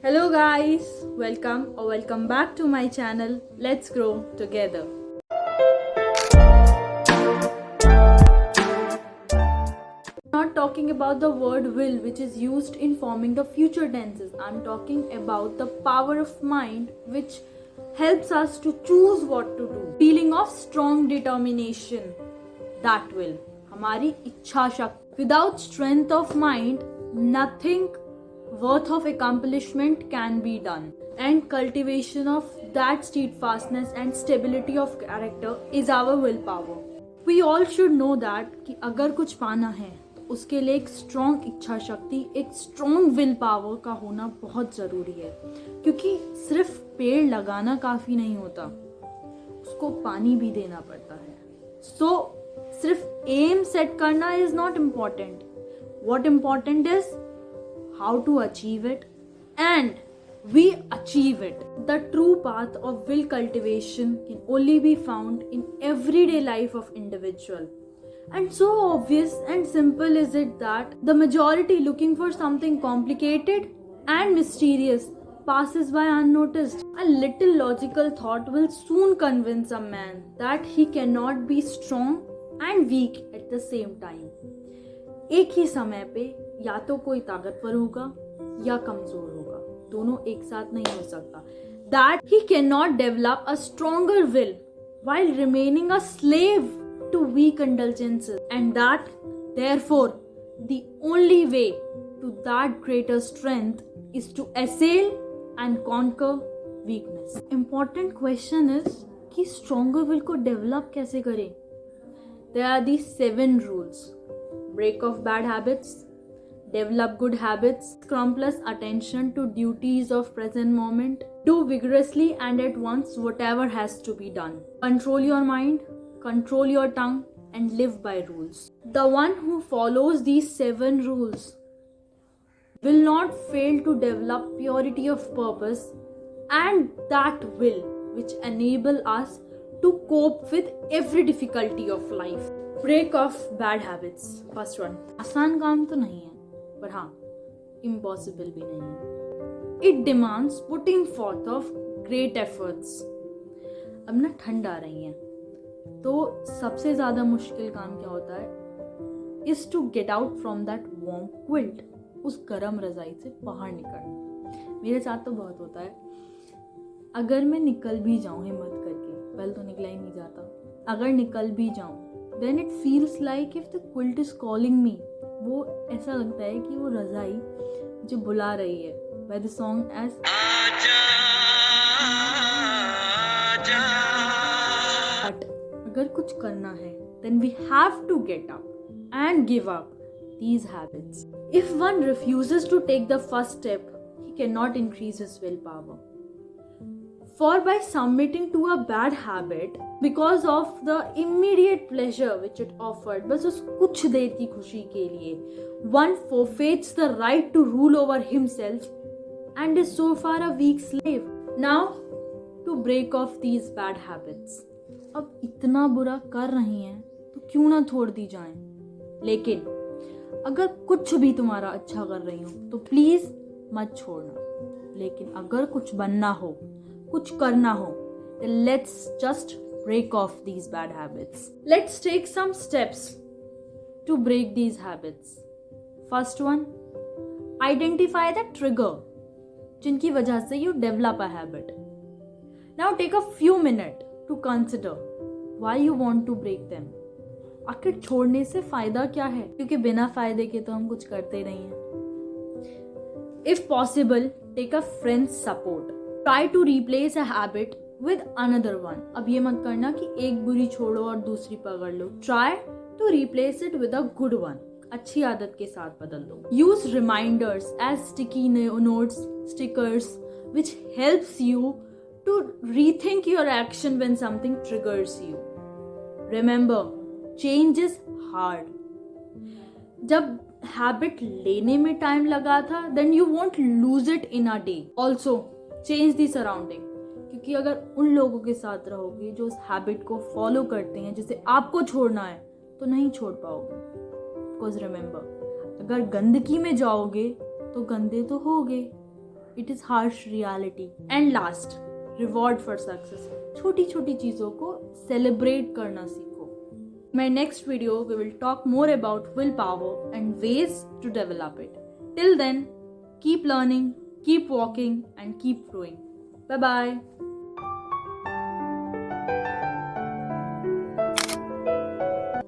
Hello guys, welcome back to my channel. Let's grow together. I'm not talking about the word will which is used in forming the future tenses. I'm talking about the power of mind which helps us to choose what to do. Feeling of strong determination, that will. हमारी इच्छा शक्ति. Without strength of mind, nothing worth of accomplishment can be done. And cultivation of that steadfastness and stability of character is our willpower. We all should know that कि अगर कुछ पाना है तो उसके लिए एक स्ट्रॉन्ग इच्छा शक्ति, एक स्ट्रॉन्ग विल पावर का होना बहुत ज़रूरी है. क्योंकि सिर्फ पेड़ लगाना काफ़ी नहीं होता, उसको पानी भी देना पड़ता है. सिर्फ एम सेट करना is not important. What important is how to achieve it, and we achieve it. The true path of will cultivation can only be found in everyday life of individual. And so obvious and simple is it that the majority looking for something complicated and mysterious passes by unnoticed. A little logical thought will soon convince a man that he cannot be strong and weak at the same time. एक ही समय पे या तो कोई ताकतवर होगा या कमजोर होगा, दोनों एक साथ नहीं हो सकता. That he cannot develop a stronger will while remaining a slave to weak indulgences, and that therefore the only way to that greater strength is to assail and conquer weakness. Important question is कि stronger will को develop कैसे करें? There are these 7 rules. Break off bad habits, develop good habits, scrupulous attention to duties of present moment, do vigorously and at once whatever has to be done, control your mind, control your tongue, and live by rules. The one who follows these 7 rules will not fail to develop purity of purpose and that will which enable us to cope with every difficulty of life. Break off bad habits. First one. आसान काम तो नहीं है, पर हाँ, impossible भी नहीं है. It demands putting forth of great efforts. अब ना ठंड आ रही है, तो सबसे ज़्यादा मुश्किल काम क्या होता है? Is to get out from that warm quilt. उस गर्म रज़ाई से बाहर निकलना. मेरे साथ तो बहुत होता है. अगर मैं निकल भी जाऊँ हिम्मत करके, पहले तो निकला ही नहीं जाता. अगर निकल भी जाऊँ, then it feels like if the quilt is calling me. वो ऐसा लगता है कि वो रज़ाई मुझे बुला रही है. By the song as But अगर कुछ करना है, then we have to get up and give up these habits. If one refuses to take the first step, he cannot increase his willpower. For by submitting to a bad habit because of the immediate pleasure which it offered, बस उस कुछ देर की खुशी के लिए, one forfeits the right to rule over himself and is so far a weak slave. Now to break off these bad habits. अब इतना बुरा कर रही हैं तो क्यों ना छोड़ दी जाएं. लेकिन अगर कुछ भी तुम्हारा अच्छा कर रही हो तो प्लीज मत छोड़ना. लेकिन अगर कुछ बनना हो, कुछ करना हो, then let's just break off these bad habits. Let's take some steps to break these habits. First one, identify the trigger जिनकी वजह से you develop a habit. Now take a few minutes to consider why you want to break them. आखिर छोड़ने से फायदा क्या है? क्योंकि बिना फायदे के तो हम कुछ करते नहीं हैं. If possible, take a friend's support. Try to replace a habit with another one. अब ये मत करना कि एक बुरी छोड़ो और दूसरी पकड़ लो. Try to replace it with a good one. अच्छी आदत के साथ बदल दो. Use reminders as sticky notes, stickers, which helps you to rethink your action when something triggers you. Remember, change is hard. जब habit लेने में time लगा था, then you won't lose it in a day. Also, change the surrounding. क्योंकि अगर उन लोगों के साथ रहोगे जो उस हैबिट को फॉलो करते हैं जिसे आपको छोड़ना है, तो नहीं छोड़ पाओगे. बिकॉज रिमेंबर, अगर गंदगी में जाओगे तो गंदे तो होगे. it is harsh reality. And last, reward for success. छोटी छोटी चीज़ों को celebrate करना सीखो. In my next video, we will talk more about willpower and ways to develop it. Till then, keep learning, keep walking, and keep growing. Bye bye.